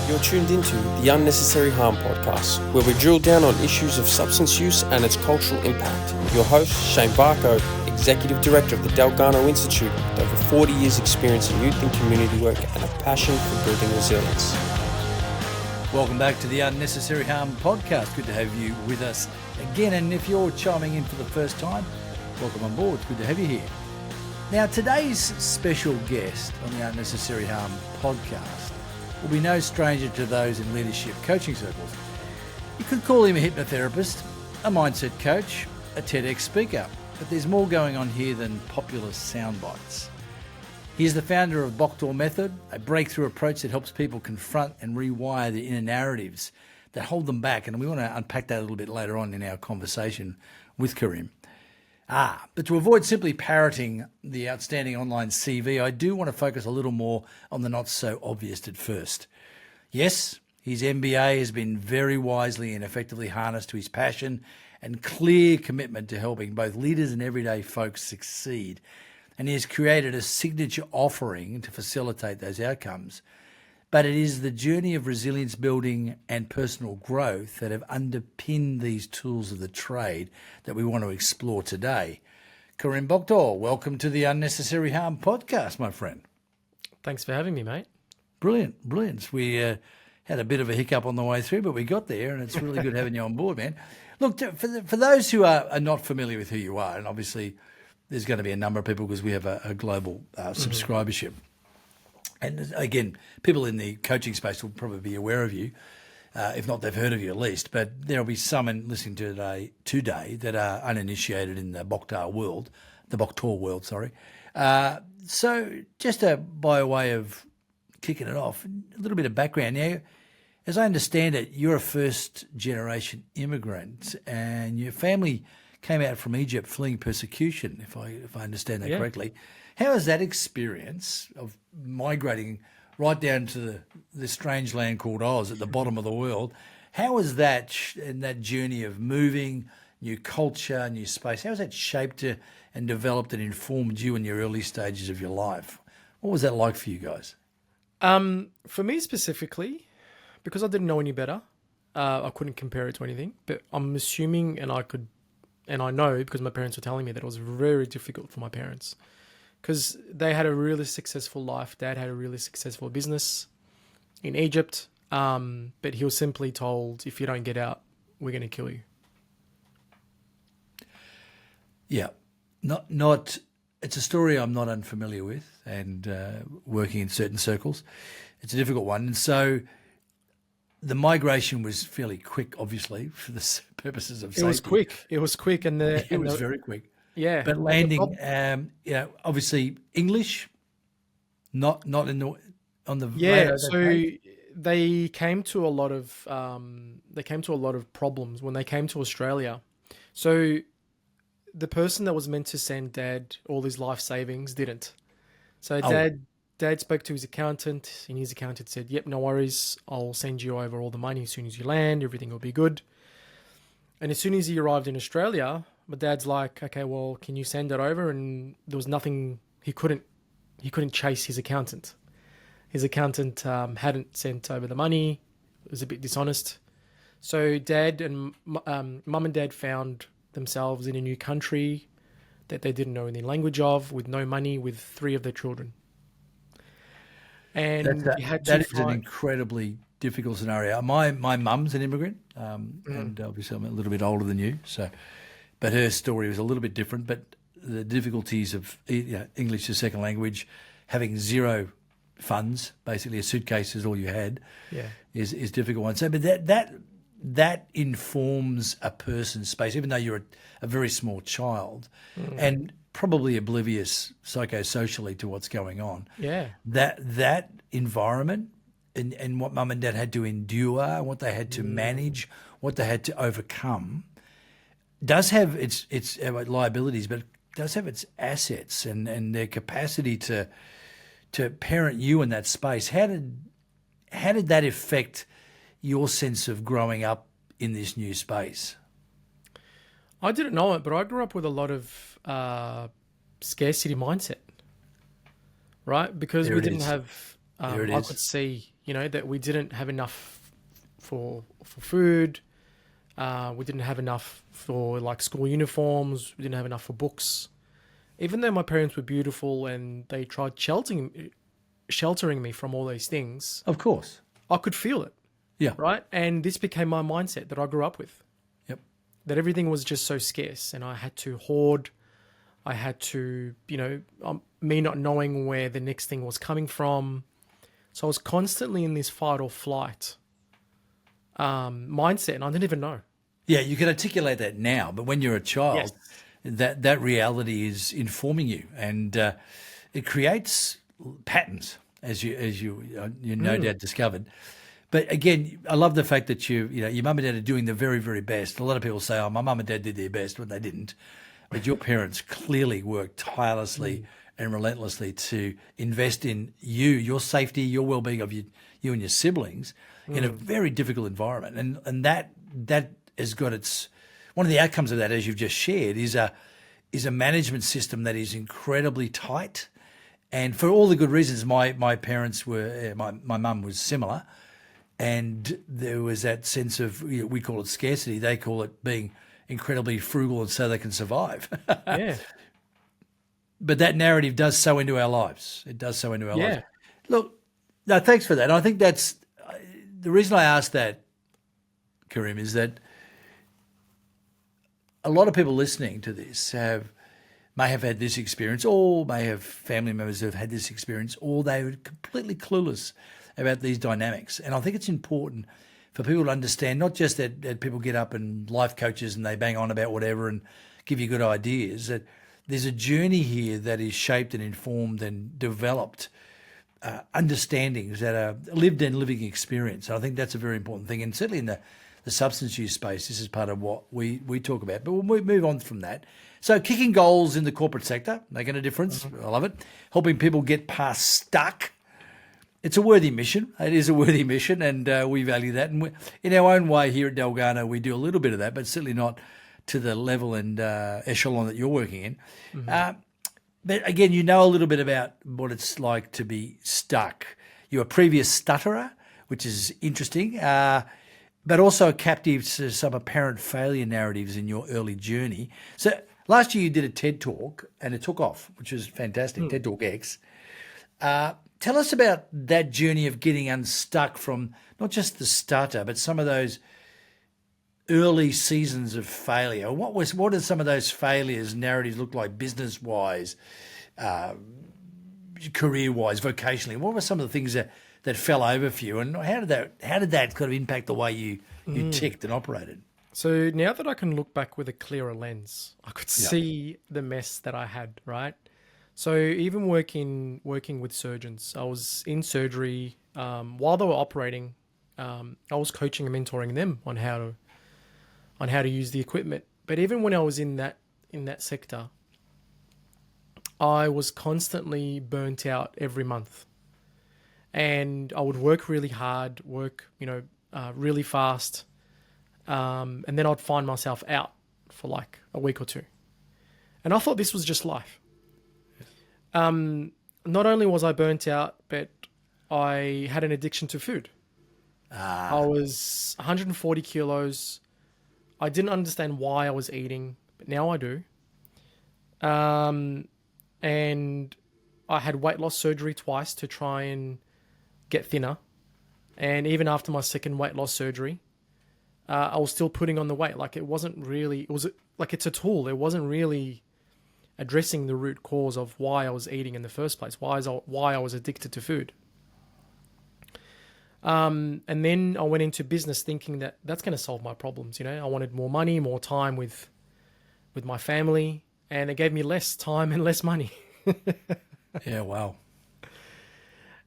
You're tuned into the Unnecessary Harm podcast, where we drill down on issues of substance use and its cultural impact. Your host, Shane Varcoe, Executive Director of the Delgado Institute, with over 40 years experience in youth and community work and a passion for building resilience. Welcome back to the Unnecessary Harm podcast. Good to have you with us again. And if you're chiming in for the first time, welcome on board. Good to have you here. Now, today's special guest on the Unnecessary Harm podcast will be no stranger to those in leadership coaching circles. You could call him a hypnotherapist, a mindset coach, a TEDx speaker, but there's more going on here than popular sound bites. He is the founder of Boktor Method, a breakthrough approach that helps people confront and rewire the inner narratives that hold them back, and we want to unpack that a little bit later on in our conversation with Karim. But to avoid simply parroting the outstanding online CV, I do want to focus a little more on the not so obvious at first. Yes, his MBA has been very wisely and effectively harnessed to his passion and clear commitment to helping both leaders and everyday folks succeed. And he has created a signature offering to facilitate those outcomes. But it is the journey of resilience building and personal growth that have underpinned these tools of the trade that we want to explore today. Karim Boktor, welcome to the Unnecessary Harm podcast, my friend. Thanks for having me, mate. Brilliant. We had a bit of a hiccup on the way through, but we got there, and it's really good having you on board, man. Look, for those who are not familiar with who you are, and obviously there's going to be a number of people because we have a global subscribership. And again, people in the coaching space will probably be aware of you. If not, they've heard of you at least. But there'll be some listening today that are uninitiated in the Boktor world. So just by way of kicking it off, a little bit of background. Now, as I understand it, you're a first-generation immigrant, and your family came out from Egypt fleeing persecution, if I understand that correctly. How has that experience of migrating right down to the strange land called Oz at the bottom of the world, how has that and that journey of moving, new culture, new space, how has that shaped and developed and informed you in your early stages of your life? What was that like for you guys? For me specifically, because I didn't know any better, I couldn't compare it to anything. But I'm assuming, and I know because my parents were telling me that it was very difficult for my parents. Because they had a really successful life. Dad had a really successful business in Egypt. But he was simply told, if you don't get out, we're going to kill you. Yeah. Not. It's a story I'm not unfamiliar with, and working in certain circles. It's a difficult one. And so the migration was fairly quick, obviously, for the purposes of safety. It was quick. And it was very quick. Yeah, but landing, obviously English, not in the on the So they came to a lot of problems when they came to Australia. So the person that was meant to send Dad all his life savings didn't. So Dad spoke to his accountant, and his accountant said, "Yep, no worries. I'll send you over all the money as soon as you land. Everything will be good." And as soon as he arrived in Australia, my dad's like, "Okay, well, can you send it over?" And there was nothing. He couldn't chase his accountant. His accountant hadn't sent over the money. It was a bit dishonest. So Dad and Mum and Dad found themselves in a new country that they didn't know any language of, with no money, with 3 of their children. And that is an incredibly difficult scenario. My mum's an immigrant, and obviously I'm a little bit older than you, so. But her story was a little bit different. But the difficulties of English as second language, having zero funds, basically a suitcase is all you had, is difficult one. So, but that informs a person's space, even though you're a very small child, and probably oblivious psychosocially to what's going on. Yeah, that environment and what Mum and Dad had to endure, what they had to manage, what they had to overcome, does have its liabilities, but does have its assets and their capacity to parent you in that space. How did that affect your sense of growing up in this new space? I didn't know it, but I grew up with a lot of scarcity mindset, right? Because we didn't have There it I is. could see, that we didn't have enough for food. We didn't have enough for like school uniforms. We didn't have enough for books. Even though my parents were beautiful and they tried sheltering me from all these things, Of course. I could feel it, Yeah. right? And this became my mindset that I grew up with, Yep. that everything was just so scarce and I had to hoard. I had to, me not knowing where the next thing was coming from. So I was constantly in this fight or flight mindset, and I didn't even know. Yeah, you can articulate that now, but when you're a child, Yes. that reality is informing you, and it creates patterns, as you no doubt discovered. But again, I love the fact that your mum and dad are doing the very, very best. A lot of people say, "Oh, my mum and dad did their best," when they didn't. But your parents clearly worked tirelessly and relentlessly to invest in you, your safety, your well-being of you and your siblings in a very difficult environment. And that has got its one of the outcomes of that, as you've just shared, is a management system that is incredibly tight. And for all the good reasons, my parents were, my mum was similar. And there was that sense of, we call it scarcity. They call it being incredibly frugal and so they can survive. Yeah. But that narrative does so into our lives. It does so into our Yeah. lives. Look, no, thanks for that. And I think that's the reason I asked that, Karim, is that a lot of people listening to this may have had this experience, or may have family members who have had this experience, or they were completely clueless about these dynamics. And I think it's important for people to understand, not just that people get up and life coaches and they bang on about whatever and give you good ideas, that there's a journey here that is shaped and informed and developed understandings that are lived and living experience. And I think that's a very important thing. And certainly in the substance use space, this is part of what we talk about. But we'll move on from that. So kicking goals in the corporate sector, making a difference. I love it. Helping people get past stuck. It's a worthy mission. It is a worthy mission, and we value that. And in our own way here at Delgado, we do a little bit of that, but certainly not to the level and echelon that you're working in. But again, you know a little bit about what it's like to be stuck. You're a previous stutterer, which is interesting, but also captive to some apparent failure narratives in your early journey. So last year you did a TED Talk, and it took off, which was fantastic, TED Talk X. Tell us about that journey of getting unstuck from not just the stutter, but some of those early seasons of failure. What did some of those failures narratives look like, business-wise, career-wise, vocationally? What were some of the things that fell over for you, and how did that kind of impact the way you ticked and operated? So now that I can look back with a clearer lens, I could see the mess that I had, right? So even working with surgeons, I was in surgery while they were operating. I was coaching and mentoring them on how to use the equipment. But even when I was in that sector, I was constantly burnt out every month, and I would work really hard, really fast, and then I'd find myself out for like a week or two, and I thought this was just life. Not only was I burnt out, but I had an addiction to food. I was 140 kilos. I didn't understand why I was eating, but now I do. And I had weight loss surgery twice to try and get thinner. And even after my second weight loss surgery, I was still putting on the weight. Like it was like it's a tool. It wasn't really addressing the root cause of why I was eating in the first place, why I was addicted to food. And then I went into business thinking that that's going to solve my problems. I wanted more money, more time with my family, and it gave me less time and less money. Yeah, wow.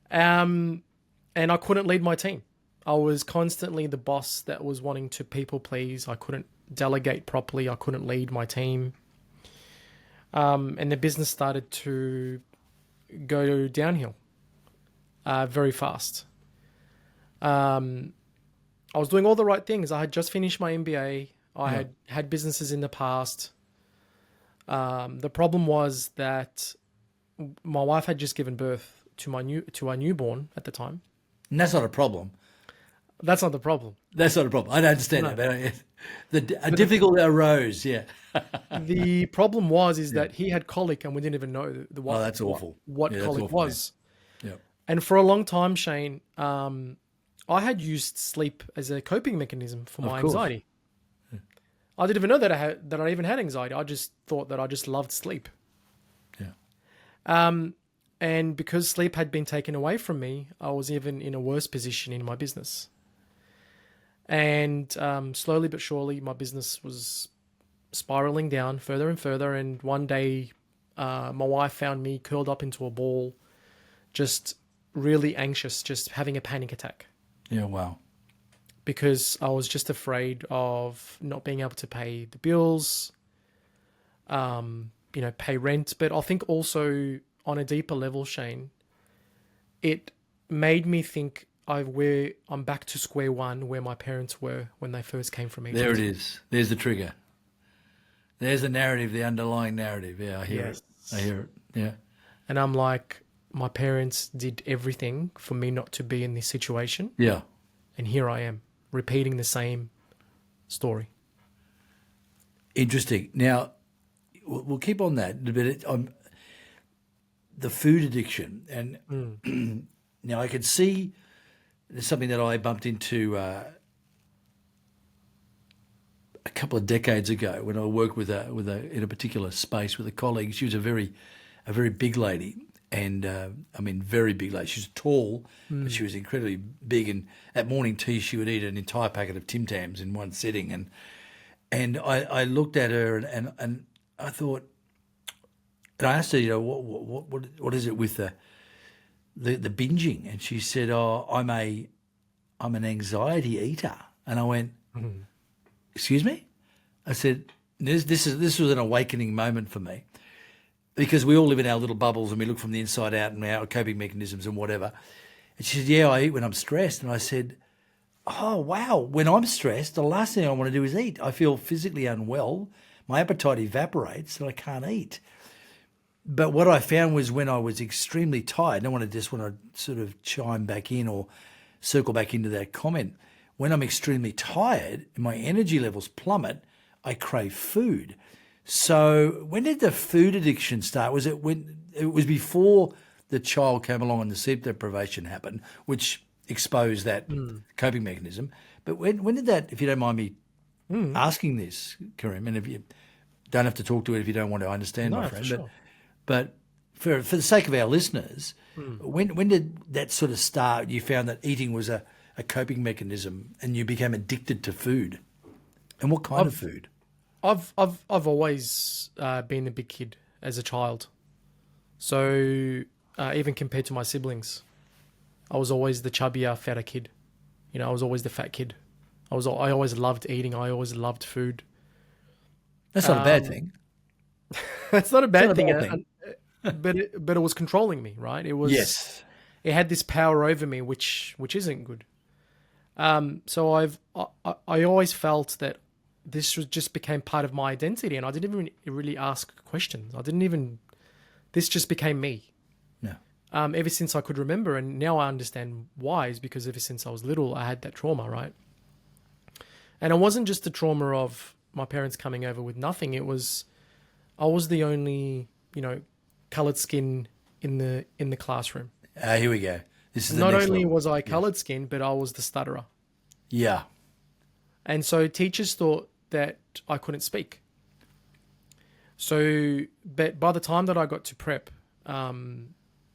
And I couldn't lead my team. I was constantly the boss that was wanting to people please. I couldn't delegate properly. I couldn't lead my team. And the business started to go downhill very fast. I was doing all the right things. I had just finished my MBA. I had businesses in the past. The problem was that my wife had just given birth to our newborn at the time. And that's not a problem. That's not the problem. That's not a problem. I don't understand No. that. A difficulty arose, yeah. The problem was that he had colic and we didn't even know Oh, that's awful. what Yeah, that's colic awful, was. Yeah. And for a long time, Shane, I had used sleep as a coping mechanism for my course. anxiety. I didn't even know that I even had anxiety. I just thought that I just loved sleep. Yeah. And because sleep had been taken away from me, I was even in a worse position in my business. And slowly but surely, my business was spiraling down further and further. And one day, my wife found me curled up into a ball, just really anxious, just having a panic attack. Yeah, wow. Because I was just afraid of not being able to pay the bills, pay rent. But I think also on a deeper level, Shane, it made me think I'm back to square one where my parents were when they first came from Egypt. There it is. There's the trigger. There's the narrative, the underlying narrative. Yeah, I hear it. I hear it. Yeah. And I'm like, my parents did everything for me not to be in this situation. Yeah. And here I am, repeating the same story. Interesting. Now, we'll keep on that a bit. The food addiction. And now I could see there's something that I bumped into a couple of decades ago when I worked in a particular space with a colleague. She was a very big lady, and very big lady. She was tall, but she was incredibly big. And at morning tea, she would eat an entire packet of Tim Tams in one sitting. And I looked at her and I thought, and I asked her, what is it with the binging? And she said, "Oh, I'm an anxiety eater." And I went, "Excuse me?" I said, "This was an awakening moment for me, because we all live in our little bubbles and we look from the inside out and our coping mechanisms and whatever." And she said, "Yeah, I eat when I'm stressed." And I said, "Oh, wow. When I'm stressed, the last thing I want to do is eat. I feel physically unwell. My appetite evaporates and I can't eat." But what I found was when I was extremely tired, I want to sort of chime back in or circle back into that comment. When I'm extremely tired and my energy levels plummet, I crave food. So when did the food addiction start? Was it when it was before the child came along and the sleep deprivation happened, which exposed that coping mechanism? But when did that, if you don't mind me asking this, Karim, and if you don't have to talk to it if you don't want to understand, my friend, sure. but for the sake of our listeners, when did that sort of start? You found that eating was a coping mechanism and you became addicted to food. And what kind of food? I've always been a big kid as a child. So even compared to my siblings, I was always the chubbier, fatter kid. I was always the fat kid. I always loved eating. I always loved food. That's not a bad thing. It's not a bad thing. thing. But it was controlling me, right? It was. Yes. It had this power over me, which isn't good. So I always felt that this just became part of my identity, and I didn't even really ask questions. This just became me. Yeah. Ever since I could remember, and now I understand why, is because ever since I was little, I had that trauma, right? And it wasn't just the trauma of my parents coming over with nothing. I was the only, coloured skin in the classroom. Here we go. This is the Not next only level. was I coloured skin, but I was the stutterer. Yeah. And so teachers thought that I couldn't speak. So, but by the time that I got to prep, I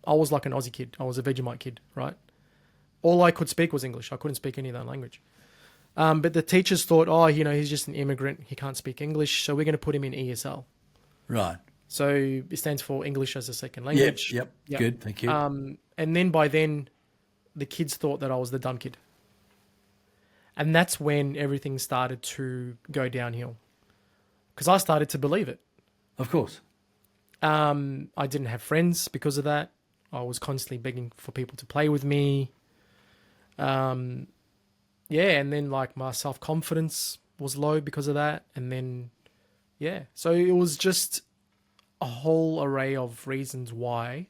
was like an Aussie kid. I was a Vegemite kid, right? All I could speak was English. I couldn't speak any other language. But the teachers thought, he's just an immigrant. He can't speak English, so we're going to put him in ESL. Right. So it stands for English as a Second Language. Yep. Good. Thank you. And then by then, the kids thought that I was the dumb kid. And that's when everything started to go downhill. Because I started to believe it. Of course. I didn't have friends because of that. I was constantly begging for people to play with me. And then my self-confidence was low because of that. And then, so it was just a whole array of reasons why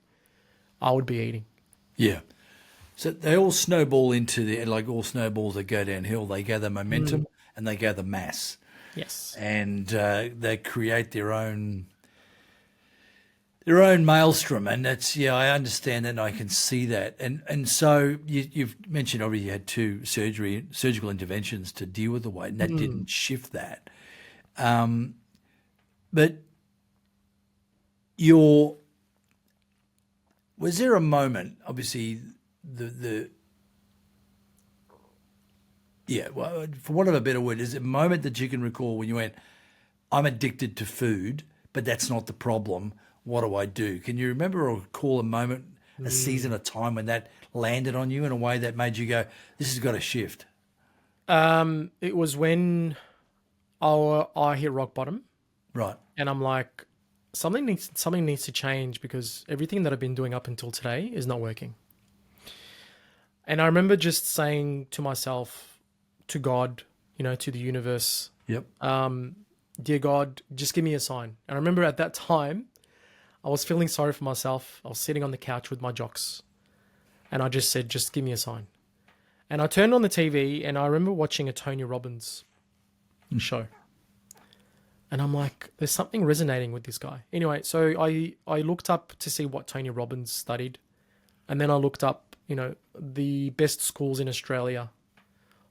I would be eating. Yeah. So they all snowball into like all snowballs that go downhill. They gather momentum and they gather mass, Yes. and they create their own maelstrom. And that's, I understand that, and I can see that. And so you've mentioned already you had two surgical interventions to deal with the weight, and that didn't shift that. But was there a moment, obviously, well, for want of a better word, is it a moment that you can recall when you went, I'm addicted to food, but that's not the problem. What do I do? Can you remember or recall a moment, a season, a time when that landed on you in a way that made you go, this has got to shift? It was when I hit rock bottom. Right. And I'm like, something needs to change, because everything that I've been doing up until today is not working. And I remember just saying to myself, to God, to the universe, Yep. dear God, just give me a sign. And I remember at that time, I was feeling sorry for myself. I was sitting on the couch with my jocks, and I just said, just give me a sign. And I turned on the TV, and I remember watching a Tony Robbins show. And I'm like, there's something resonating with this guy. Anyway, so I looked up to see what Tony Robbins studied. And then I looked up, the best schools in Australia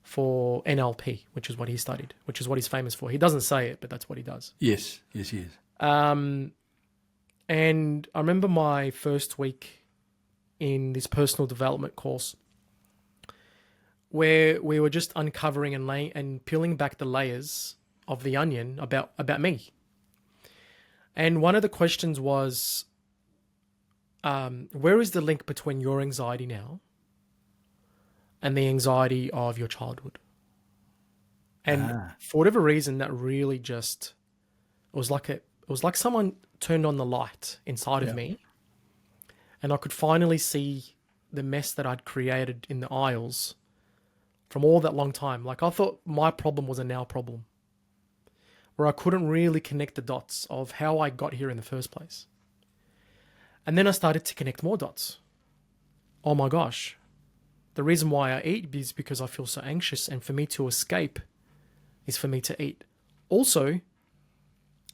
for NLP, which is what he studied, which is what he's famous for. He doesn't say it, but that's what he does. Yes, he is. And I remember my first week in this personal development course, where we were just uncovering and peeling back the layers of the onion about me. And one of the questions was, where is the link between your anxiety now and the anxiety of your childhood? And for whatever reason, that really just, it was like someone turned on the light inside of me, and I could finally see the mess that I'd created in the aisles from all that long time. Like, I thought my problem was a now problem, where I couldn't really connect the dots of how I got here in the first place. And then I started to connect more dots. Oh my gosh. The reason why I eat is because I feel so anxious, and for me to escape is for me to eat. Also,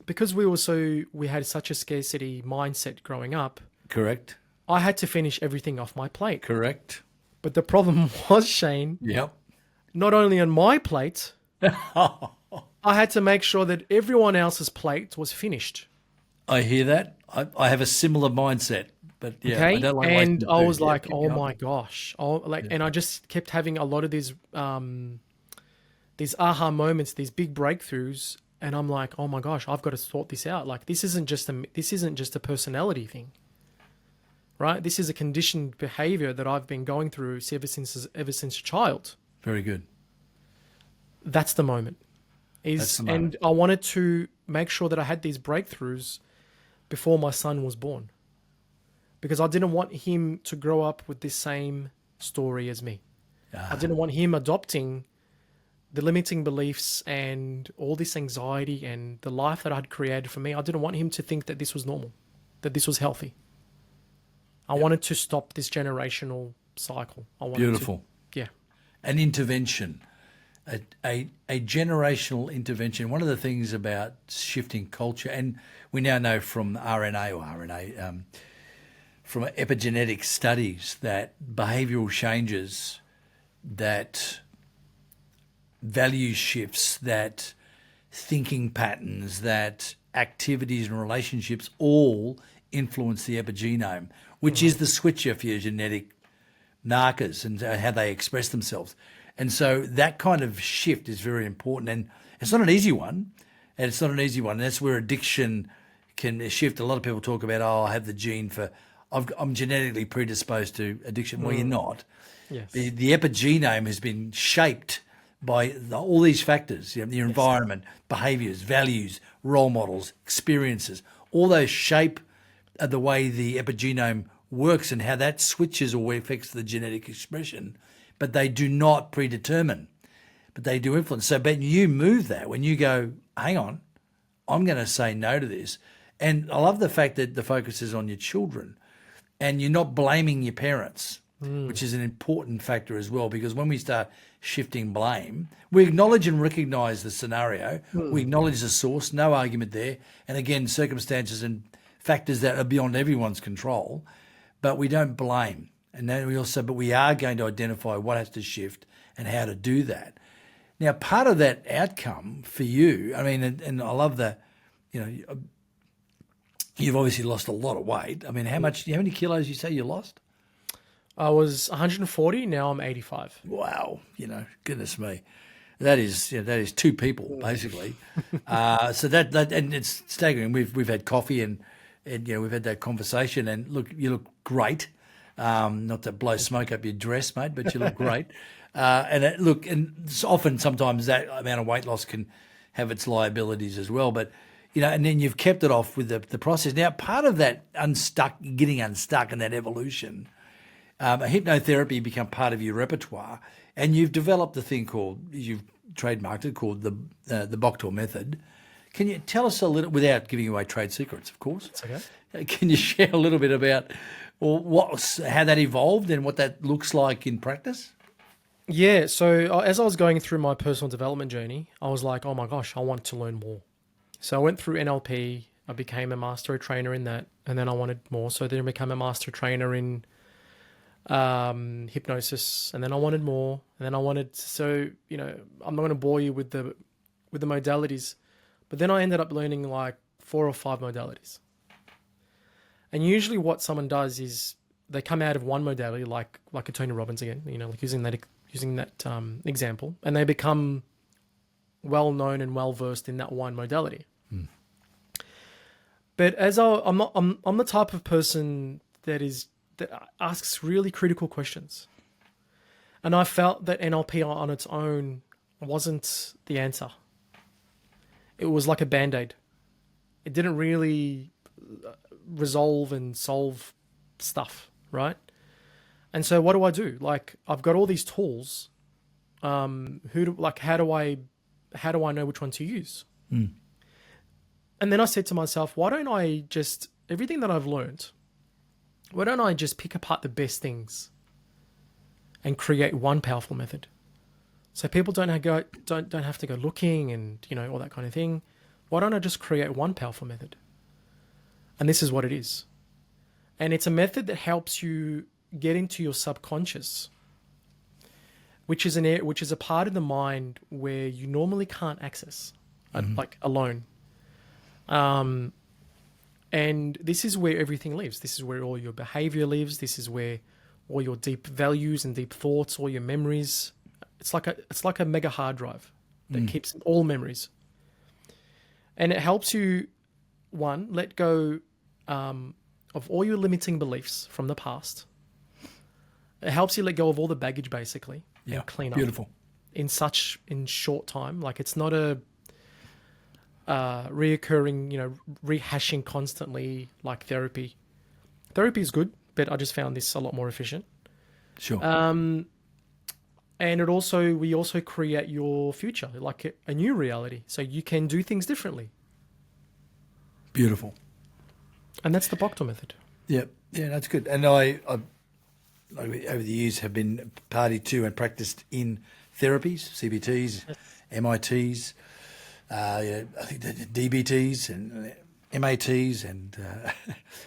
because we had such a scarcity mindset growing up. Correct. I had to finish everything off my plate. Correct. But the problem was, Shane, Yep. not only on my plate, I had to make sure that everyone else's plate was finished. I hear that. I have a similar mindset, but Okay? I don't like And wasting I food. was like, Keep oh going. my gosh. And I just kept having a lot of these aha moments, these big breakthroughs. And I'm like, oh my gosh, I've got to sort this out. Like, this isn't just a personality thing, right? This is a conditioned behavior that I've been going through ever since a child. Very good. That's the moment. That's the moment. And I wanted to make sure that I had these breakthroughs before my son was born, because I didn't want him to grow up with the same story as me. I didn't want him adopting the limiting beliefs and all this anxiety and the life that I'd created for me. I didn't want him to think that this was normal, that this was healthy. I wanted to stop this generational cycle. Beautiful. An intervention, a generational intervention. One of the things about shifting culture, and we now know from from epigenetic studies, that behavioural changes, that value shifts, that thinking patterns, that activities and relationships all influence the epigenome, which is the switcher for your genetic markers and how they express themselves. And so that kind of shift is very important. And it's not an easy one. And that's where addiction can shift. A lot of people talk about, I have the gene for, I'm genetically predisposed to addiction. Well, you're not. Yes. The epigenome has been shaped by all these factors, your environment, behaviours, values, role models, experiences. All those shape the way the epigenome works and how that switches or affects the genetic expression, but they do not predetermine, but they do influence. So, but you move that when you go, hang on, I'm going to say no to this. And I love the fact that the focus is on your children. and you're not blaming your parents, which is an important factor as well, because when we start shifting blame, we acknowledge and recognize the scenario, we acknowledge the source, no argument there, and again, circumstances and factors that are beyond everyone's control, but we don't blame. And then but we are going to identify what has to shift and how to do that. Now, part of that outcome for you, I mean, and I love that, you've obviously lost a lot of weight. I mean, how many kilos you say you lost? I was 140. Now I'm 85. Wow. Goodness me. That is two people basically. So that and it's staggering. We've had coffee and we've had that conversation, and look, you look great. Not to blow smoke up your dress, mate, but you look great. And sometimes that amount of weight loss can have its liabilities as well. But and then you've kept it off with the process. Now, part of that getting unstuck and that evolution, hypnotherapy become part of your repertoire, and you've developed the thing you've trademarked it called the Boktor Method. Can you tell us a little, without giving away trade secrets, of course? It's okay. Can you share a little bit about how that evolved and what that looks like in practice? Yeah. So as I was going through my personal development journey, I was like, oh my gosh, I want to learn more. So I went through NLP. I became a master trainer in that, and then I wanted more. So then I became a master trainer in hypnosis, and then I wanted more, and then I wanted. So I'm not going to bore you with the modalities, but then I ended up learning like 4 or 5 modalities. And usually, what someone does is they come out of one modality, like a Tony Robbins again, like using that example, and they become well known and well versed in that one modality. But I'm the type of person that asks really critical questions, and I felt that NLP on its own wasn't the answer. It was like a Band-Aid. It didn't really resolve and solve stuff, right? And so what do I do? Like, I've got all these tools. How do I know which one to use? And then I said to myself, why don't I just, everything that I've learned, why don't I just pick apart the best things and create one powerful method? So people don't have to go looking and, all that kind of thing. Why don't I just create one powerful method? And this is what it is. And it's a method that helps you get into your subconscious, which is a part of the mind where you normally can't access, like alone. And this is where everything lives. This is where all your behavior lives. This is where all your deep values and deep thoughts, all your memories. It's like a mega hard drive that keeps all memories. And it helps you, one, let go of all your limiting beliefs from the past. It helps you let go of all the baggage, basically, and clean up. Beautiful. In short time. Like, it's not a reoccurring, rehashing constantly like therapy. Therapy is good, but I just found this a lot more efficient. Sure. And we also create your future, like a new reality, so you can do things differently. Beautiful. And that's the Boktor Method. Yeah, that's good. And I over the years have been party to and practiced in therapies, CBTs, MITs, I think the DBTs and MATs, and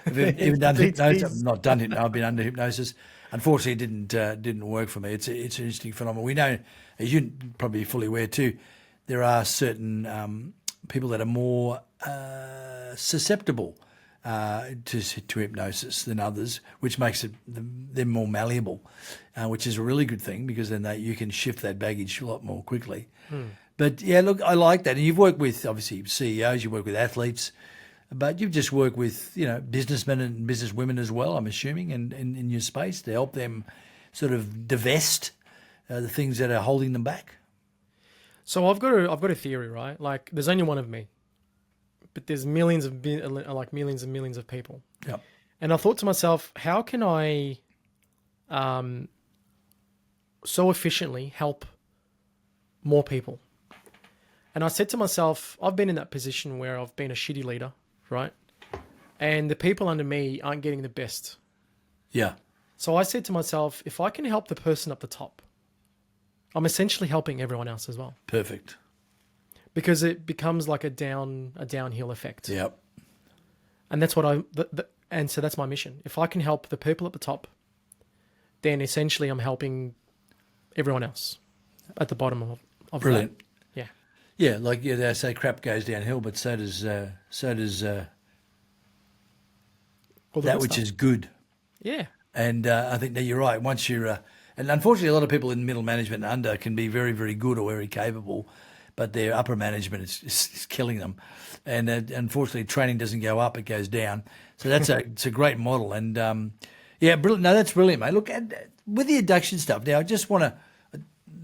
even done hypnosis. I've not done hypnosis. I've been under hypnosis. Unfortunately, it didn't work for me. It's an interesting phenomenon. We know, as you're probably fully aware too, there are certain people that are more susceptible to hypnosis than others, which makes them more malleable, which is a really good thing, because then you can shift that baggage a lot more quickly. But yeah, look, I like that. And you've worked with, obviously, CEOs, you work with athletes, but you've just worked with, businessmen and businesswomen as well, I'm assuming, and in your space to help them sort of divest the things that are holding them back. So I've got a theory, right? Like, there's only one of me, but there's millions and millions of people. Yeah. And I thought to myself, how can I so efficiently help more people? And I said to myself, I've been in that position where I've been a shitty leader, right? And the people under me aren't getting the best Yeah. So I said to myself, if I can help the person up the top, I'm essentially helping everyone else as well. Perfect. Because it becomes like a downhill effect. Yep. And that's what and so that's my mission. If I can help the people at the top, then essentially I'm helping everyone else at the bottom of Brilliant. that. Yeah. Yeah, like they say, crap goes downhill, but so does that which is good. Yeah. And I think that you're right. Once you're, and unfortunately, a lot of people in middle management and under can be very, very good or very capable, but their upper management is killing them. And unfortunately, training doesn't go up; it goes down. So it's a great model. And yeah, brilliant. No, that's brilliant, mate. Look, with the addiction stuff. Now, I just want to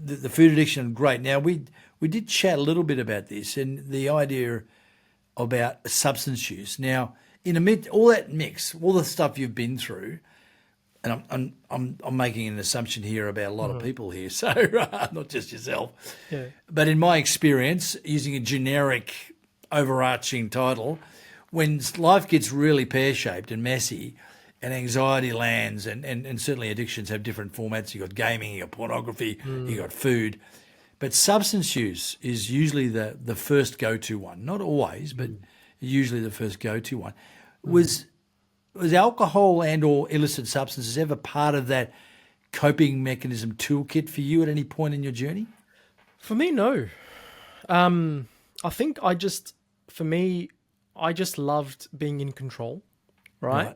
the food addiction. Great. Now we did chat a little bit about this and the idea about substance use. Now, in all that mix, all the stuff you've been through. And I'm making an assumption here about a lot of people here, so not just yourself. Yeah. But in my experience, using a generic, overarching title, when life gets really pear-shaped and messy, and anxiety lands, and certainly addictions have different formats. You got gaming, you got pornography, you got food, but substance use is usually the first go-to one. Not always, but usually the first go-to one. Was alcohol and or illicit substances ever part of that coping mechanism toolkit for you at any point in your journey? For me, no. I think I just loved being in control, right?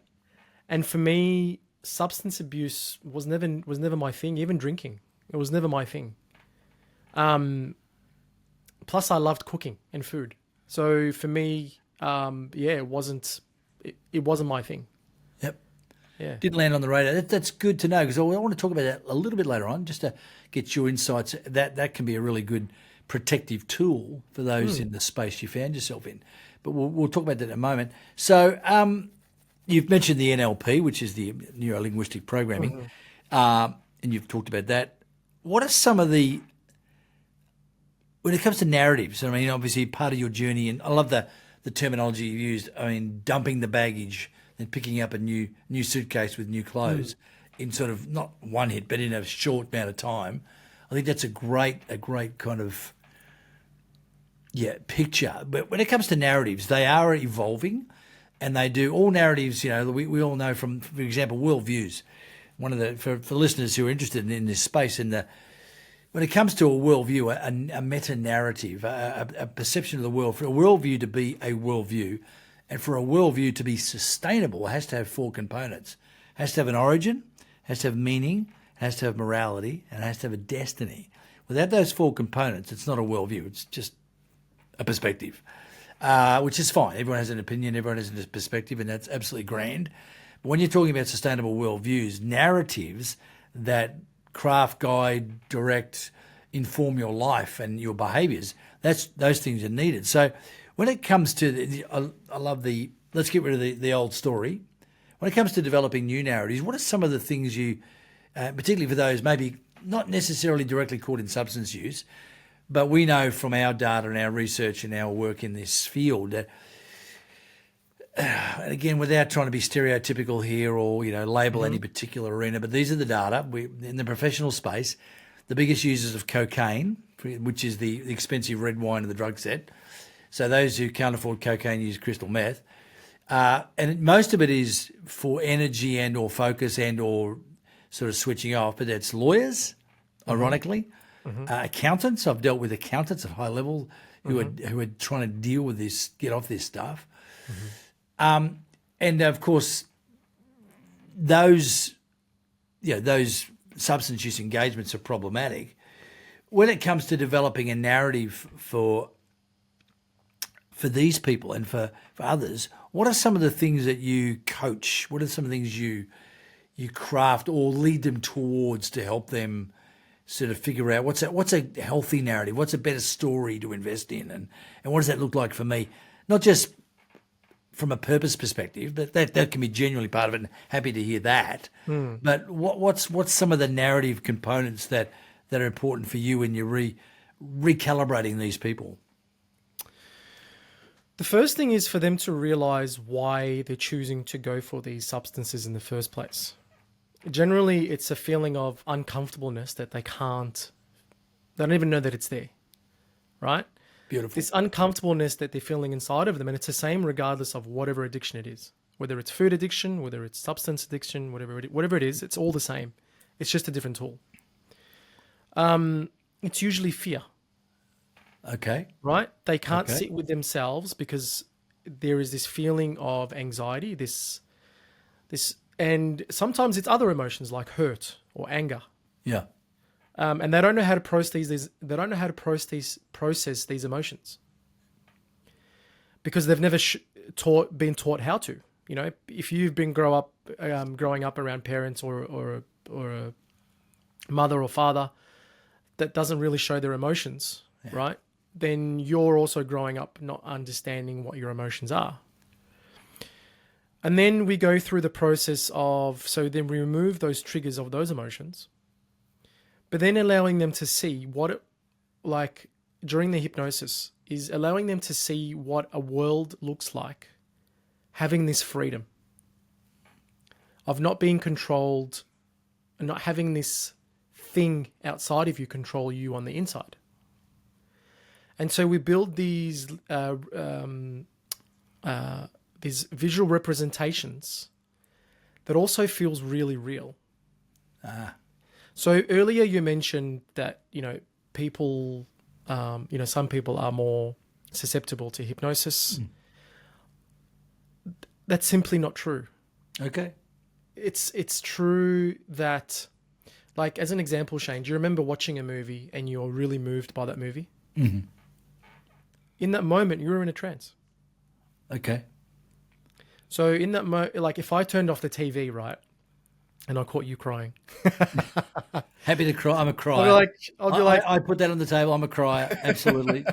And for me, substance abuse was never my thing. Even drinking, it was never my thing. Plus, I loved cooking and food. So for me, it wasn't my thing. Yep. Yeah. Didn't land on the radar. That's good to know, because I want to talk about that a little bit later on, just to get your insights. That can be a really good protective tool for those in the space you found yourself in. But we'll talk about that in a moment. So you've mentioned the NLP, which is the neuro-linguistic programming, and you've talked about that. What are some of when it comes to narratives, I mean, obviously part of your journey, and I love the terminology you used, I mean, dumping the baggage and picking up a new suitcase with new clothes in sort of not one hit, but in a short amount of time. I think that's a great kind of, picture. But when it comes to narratives, they are evolving, and they do all narratives, we all know from, for example, worldviews. One of the, for listeners who are interested in this space, when it comes to a worldview, a meta-narrative, a perception of the world, for a worldview to be a worldview, and for a worldview to be sustainable, it has to have four components. It has to have an origin, it has to have meaning, it has to have morality, and it has to have a destiny. Without those four components, it's not a worldview, it's just a perspective, which is fine. Everyone has an opinion, everyone has a perspective, and that's absolutely grand. But when you're talking about sustainable worldviews, narratives that craft, guide, direct, inform your life and your behaviours, those things are needed. So when it comes to, I love let's get rid of the old story. When it comes to developing new narratives, what are some of the things you, particularly for those maybe not necessarily directly caught in substance use, but we know from our data and our research and our work in this field that, and again, without trying to be stereotypical here or label any particular arena, but these are the data. In the professional space, the biggest users of cocaine, which is the expensive red wine of the drug set. So those who can't afford cocaine use crystal meth, and most of it is for energy and or focus and or sort of switching off. But that's lawyers, ironically, accountants. I've dealt with accountants at high level who are trying to deal with this, get off this stuff. And of course, those substance use engagements are problematic. When it comes to developing a narrative for these people and for others, what are some of the things that you coach? What are some of the things you craft or lead them towards to help them sort of figure out what's a healthy narrative, what's a better story to invest in, and what does that look like for me? Not just from a purpose perspective, but that can be genuinely part of it, and happy to hear that. But what's some of the narrative components that are important for you when you're recalibrating these people? The first thing is for them to realize why they're choosing to go for these substances in the first place. Generally, it's a feeling of uncomfortableness that they don't even know that it's there, right? Beautiful. This uncomfortableness that they're feeling inside of them, and it's the same regardless of whatever addiction it is, whether it's food addiction, whether it's substance addiction, whatever it is, it's all the same. It's just a different tool. It's usually fear. Okay. Right? They can't sit with themselves because there is this feeling of anxiety, this, and sometimes it's other emotions like hurt or anger. Yeah. And they don't know how to process these. They don't know how to process these emotions because they've never been taught how to. You know, if you've been growing up around parents or a mother or father that doesn't really show their emotions, right? Then you're also growing up not understanding what your emotions are. And then we go through the process so then we remove those triggers of those emotions, but then allowing them to see like during the hypnosis is allowing them to see what a world looks like, having this freedom of not being controlled and not having this thing outside of you control you on the inside. And so we build these visual representations that also feels really real. So earlier you mentioned that, people, some people are more susceptible to hypnosis. That's simply not true. Okay. It's true that, like, as an example, Shane, do you remember watching a movie and you're really moved by that movie? Mm-hmm. In that moment, you were in a trance. Okay. So in that like if I turned off the TV, right, and I caught you crying. Happy to cry. I'm a crier. I'll be like, I put that on the table. I'm a crier. Absolutely.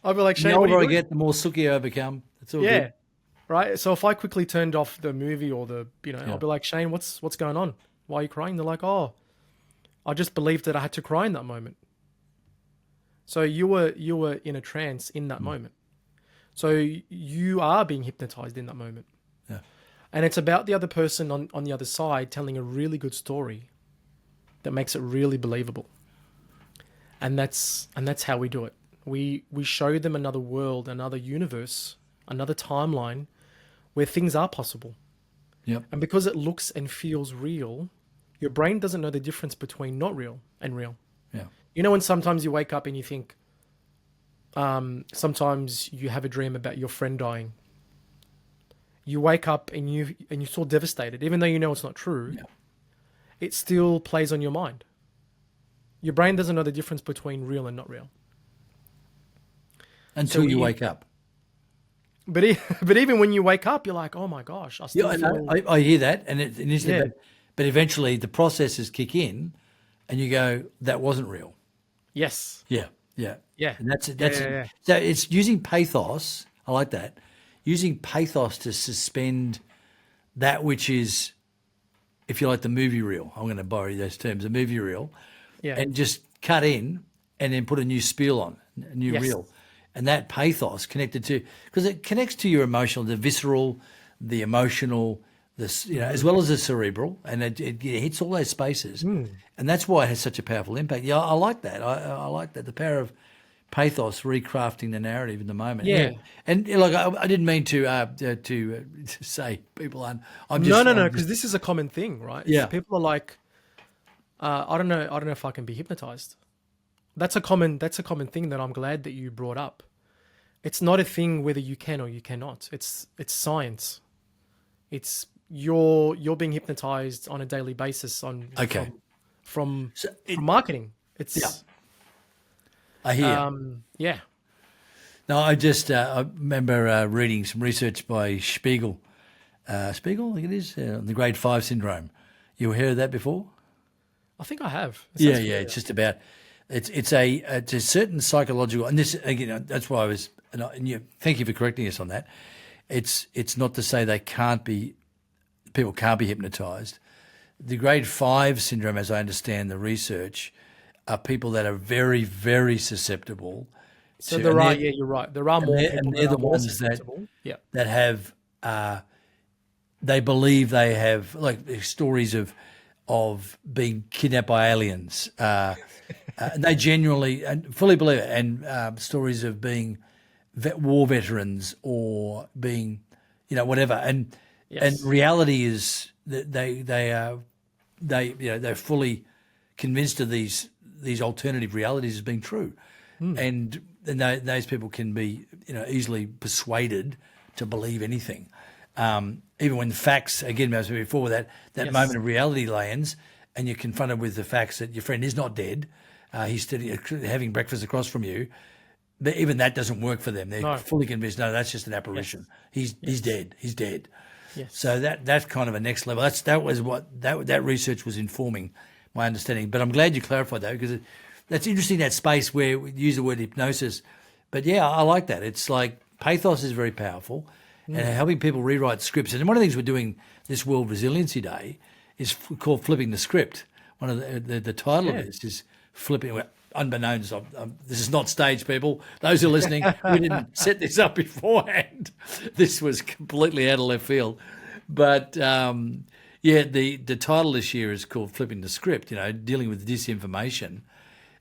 I'll be like, Shane, the what are older you I get, the more sooky I become. It's all yeah. good. Right. So if I quickly turned off the movie or I'll be like, Shane, what's going on? Why are you crying? They're like, oh, I just believed that I had to cry in that moment. So you were in a trance in that moment. So you are being hypnotized in that moment. Yeah. And it's about the other person on the other side telling a really good story that makes it really believable. And that's how we do it. We show them another world, another universe, another timeline where things are possible. Yep. And because it looks and feels real, your brain doesn't know the difference between not real and real. Yeah. You know when sometimes you wake up and you think, sometimes you have a dream about your friend dying. You wake up and you're so devastated, even though you know it's not true. Yeah. It still plays on your mind. Your brain doesn't know the difference between real and not real. Until you wake up. But even when you wake up, you're like, oh my gosh, I still feel... I hear that, and it is but eventually the processes kick in, and you go, that wasn't real. Yes. Yeah. And that's Yeah. So it's using pathos. I like that. Using pathos to suspend that which is, if you like, the movie reel. I'm going to borrow those terms, the movie reel, and just cut in and then put a new spiel on, a new reel. And that pathos connected to, because it connects to your emotional, the visceral, the emotional, as well as the cerebral, and it hits all those spaces. And that's why it has such a powerful impact. Yeah, I like that. I like that, the power of pathos recrafting the narrative in the moment. Yeah. And like, I didn't mean to say people aren't. I'm just No, because this is a common thing, right? Yeah. People are like, I don't know if I can be hypnotized. That's a common thing that I'm glad that you brought up. It's not a thing whether you can or you cannot. It's science. It's you're being hypnotized on a daily basis from marketing. It's I hear. Yeah. No, I remember reading some research by Spiegel. Spiegel, I think it is, on the grade 5 syndrome. You heard of that before? I think I have. Yeah. It's just about it's a certain psychological, and this again, that's why I was. Thank you for correcting us on that. It's not to say people can't be hypnotized. The grade 5 syndrome, as I understand the research, are people that are very, very susceptible. So you're right. There are more people and they're that the are more ones susceptible. that have, they believe they have, like stories of of being kidnapped by aliens. They genuinely and fully believe it. And stories of being war veterans or being, whatever. And reality is that they're fully convinced of these alternative realities as being true. And those people can be, easily persuaded to believe anything. Even when the facts, again, as I said before, that moment of reality lands and you're confronted with the facts that your friend is not dead, he's still having breakfast across from you, but even that doesn't work for them. They're fully convinced, no, that's just an apparition. He's dead. He's dead. Yes. So that's kind of a next level. That was what that research was informing my understanding. But I'm glad you clarified that, because that's interesting, that space where we use the word hypnosis. But yeah, I like that. It's like pathos is very powerful, and helping people rewrite scripts. And one of the things we're doing this World Resiliency Day is called Flipping the Script. One of the title of this is flipping. Unbeknownst, this is not staged, people. Those who are listening, we didn't set this up beforehand. This was completely out of left field. But the title this year is called Flipping the Script. Dealing with disinformation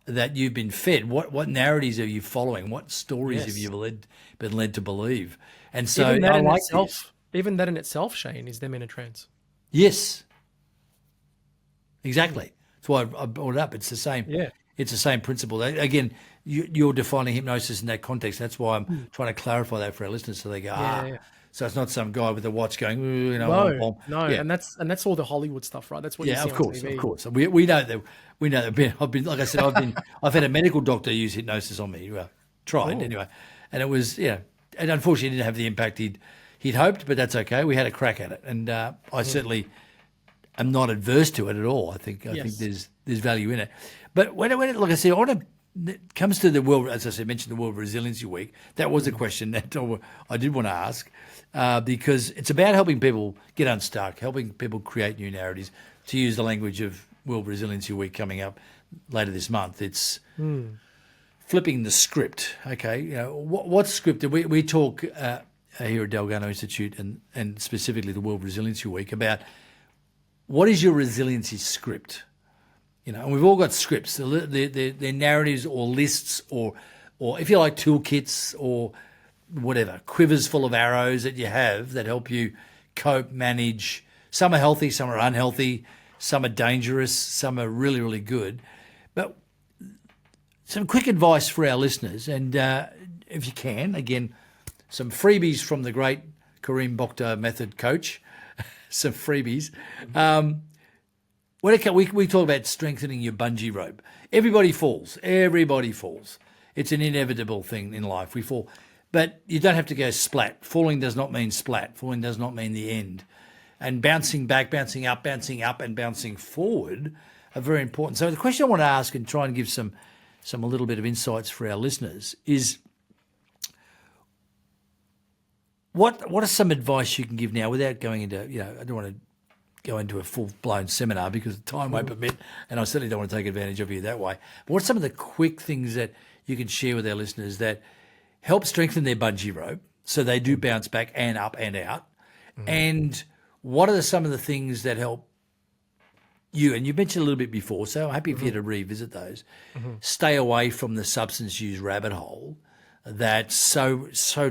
that you've been fed. What narratives are you following? What stories have you been led to believe? And so even that in itself, Shane, is them in a trance. Yes, exactly. That's why I brought it up. It's the same. Yeah. It's the same principle. Again, you're defining hypnosis in that context. That's why I'm trying to clarify that for our listeners, so they go, So it's not some guy with a watch going, no, and that's all the Hollywood stuff, right? That's what you see on TV. Of course. We know that. I've been, like I said, I've had a medical doctor use hypnosis on me. Well, tried anyway, and it was, and unfortunately, it didn't have the impact he'd hoped, but that's okay. We had a crack at it, and I certainly am not adverse to it at all. I think there's value in it. But when like I said, when it comes to the world, as I said, mentioned the World Resiliency Week, that was a question that I did want to ask, because it's about helping people get unstuck, helping people create new narratives. To use the language of World Resiliency Week coming up later this month, it's flipping the script. Okay, what script? We talk here at Delgado Institute and specifically the World Resiliency Week about what is your resiliency script. And we've all got scripts, they're narratives or lists or if you like, toolkits or whatever, quivers full of arrows that you have that help you cope, manage. Some are healthy, some are unhealthy, some are dangerous, some are really, really good. But some quick advice for our listeners, and if you can, again, some freebies from the great Karim Boktor Method coach, some freebies. We talk about strengthening your bungee rope. Everybody falls. It's an inevitable thing in life. We fall. But you don't have to go splat. Falling does not mean splat. Falling does not mean the end. And bouncing back, bouncing up, and bouncing forward are very important. So the question I want to ask and try and give some a little bit of insights for our listeners is, what are some advice you can give now without going into, I don't want to go into a full-blown seminar because time won't permit, and I certainly don't want to take advantage of you that way. But what are some of the quick things that you can share with our listeners that help strengthen their bungee rope so they do bounce back and up and out? And what are some of the things that help you, and you mentioned a little bit before, so I'm happy for you to revisit those, stay away from the substance use rabbit hole that so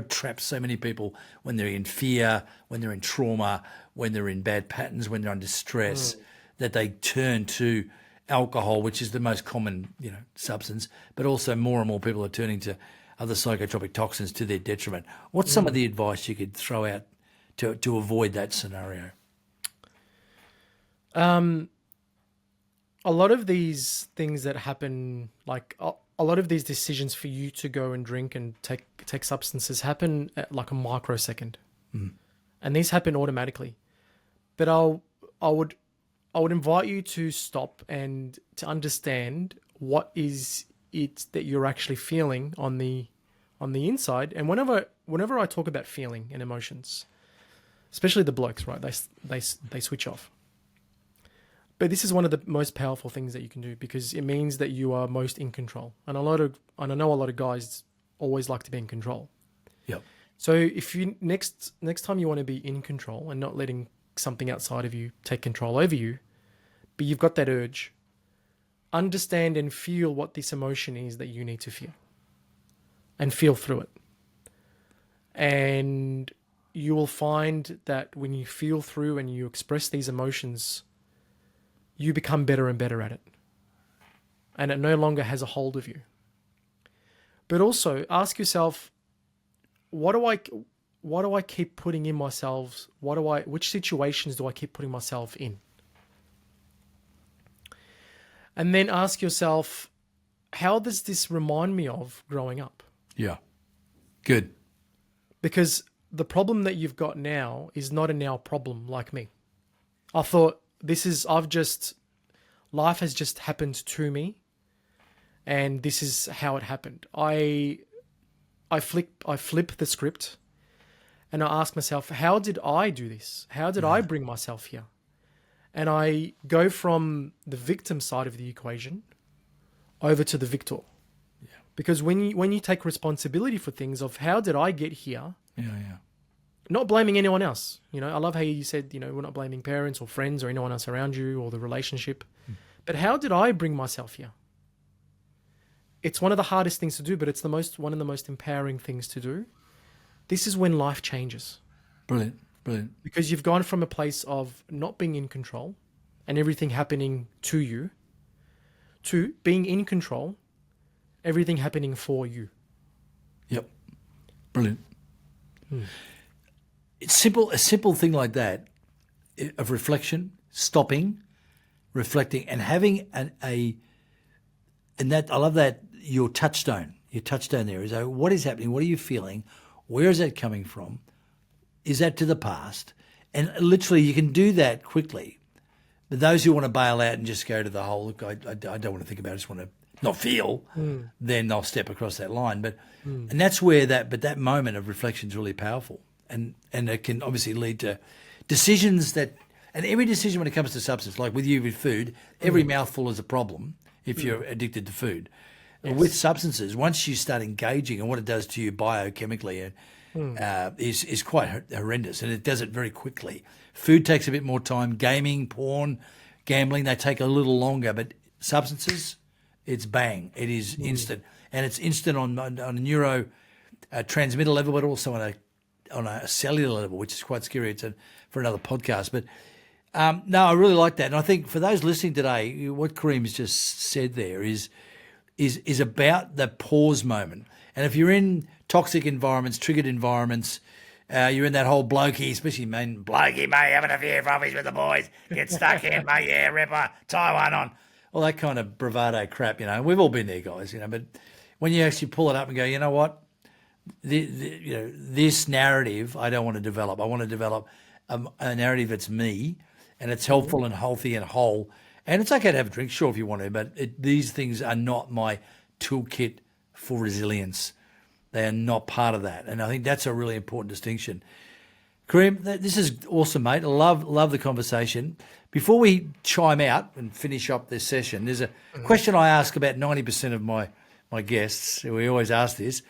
traps so many people when they're in fear, when they're in trauma, when they're in bad patterns, when they're under stress, that they turn to alcohol, which is the most common, substance, but also more and more people are turning to other psychotropic toxins to their detriment. What's some of the advice you could throw out to avoid that scenario? A lot of these things that happen, like a lot of these decisions for you to go and drink and take substances happen at like a microsecond. And these happen automatically. But I would invite you to stop and to understand what is it that you're actually feeling on the inside. And whenever I talk about feeling and emotions, especially the blokes, right? They switch off. But this is one of the most powerful things that you can do, because it means that you are most in control. And I know a lot of guys always like to be in control. Yep. So if you next time you want to be in control and not letting something outside of you take control over you, but you've got that urge. Understand and feel what this emotion is that you need to feel. And feel through it. And you will find that when you feel through and you express these emotions, you become better and better at it. And it no longer has a hold of you. But also ask yourself, what do I keep putting in myself? Which situations do I keep putting myself in? And then ask yourself, how does this remind me of growing up? Yeah. Good. Because the problem that you've got now is not a now problem like me. I thought life has just happened to me, and this is how it happened. I flip the script, and I ask myself, how did I do this? How did I bring myself here? And I go from the victim side of the equation over to the victor. Yeah. Because when you take responsibility for things of how did I get here? Not blaming anyone else. I love how you said, we're not blaming parents or friends or anyone else around you or the relationship. But how did I bring myself here? It's one of the hardest things to do, but it's one of the most empowering things to do. This is when life changes. Brilliant. Because you've gone from a place of not being in control and everything happening to you to being in control, everything happening for you. Yep. Brilliant. It's simple. A simple thing like that of reflection, stopping, reflecting, and having and that I love that your touchstone there is what is happening, what are you feeling, where is that coming from, is that to the past, and literally you can do that quickly. But those who want to bail out and just go to the whole look, I don't want to think about it, I just want to not feel, then they'll step across that line. But and that's where that moment of reflection is really powerful, and it can obviously lead to decisions that. And every decision when it comes to substance, like with you with food, every mouthful is a problem if you're addicted to food. Yes. With substances, once you start engaging and what it does to you biochemically is quite horrendous, and it does it very quickly. Food takes a bit more time. Gaming, porn, gambling, they take a little longer. But substances, it's bang. It is instant. And it's instant on a neuro transmitter level, but also on a cellular level, which is quite scary. It's for another podcast. But no, I really like that. And I think for those listening today, what Karim's just said there is about the pause moment. And if you're in toxic environments, triggered environments, you're in that whole blokey, especially blokey, mate, having a few frothies with the boys, get stuck in, mate, yeah, ripper, tie one on. All that kind of bravado crap, We've all been there, guys, But when you actually pull it up and go, you know what? This narrative I don't want to develop. I want to develop a narrative that's me, and it's helpful and healthy and whole. And it's okay to have a drink, sure, if you want to, but these things are not my toolkit for resilience. They are not part of that. And I think that's a really important distinction. Karim, this is awesome, mate. I love the conversation. Before we chime out and finish up this session, there's a question I ask about 90% of my guests. We always ask this.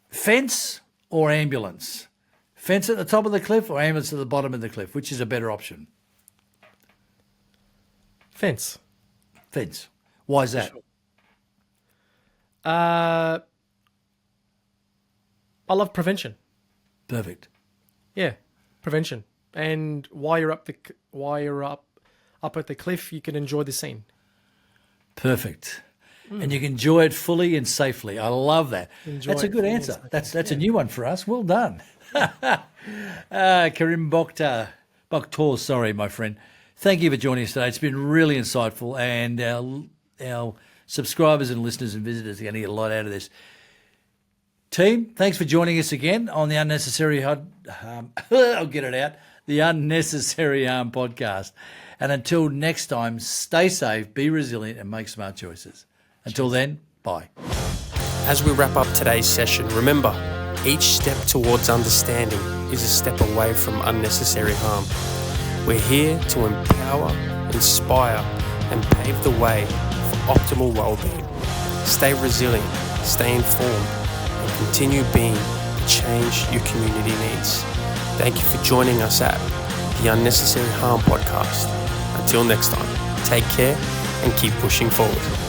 Fence or ambulance? Fence at the top of the cliff or ambulance at the bottom of the cliff? Which is a better option? Fence. Why is that? Sure. I love prevention. Perfect. Yeah, prevention. And while you're up at the cliff, you can enjoy the scene. Perfect. And you can enjoy it fully and safely. I love that. That's a good answer. That's a new one for us. Well done. Karim Boktor, sorry, my friend. Thank you for joining us today. It's been really insightful, and our subscribers and listeners and visitors are going to get a lot out of this. Team, thanks for joining us again on the Unnecessary I'll get it out. The Unnecessary Harm podcast. And until next time, stay safe, be resilient, and make smart choices. Until then, bye. As we wrap up today's session, remember, each step towards understanding is a step away from unnecessary harm. We're here to empower, inspire, and pave the way for optimal well-being. Stay resilient, stay informed, and continue being the change your community needs. Thank you for joining us at the Unnecessary Harm podcast. Until next time, take care and keep pushing forward.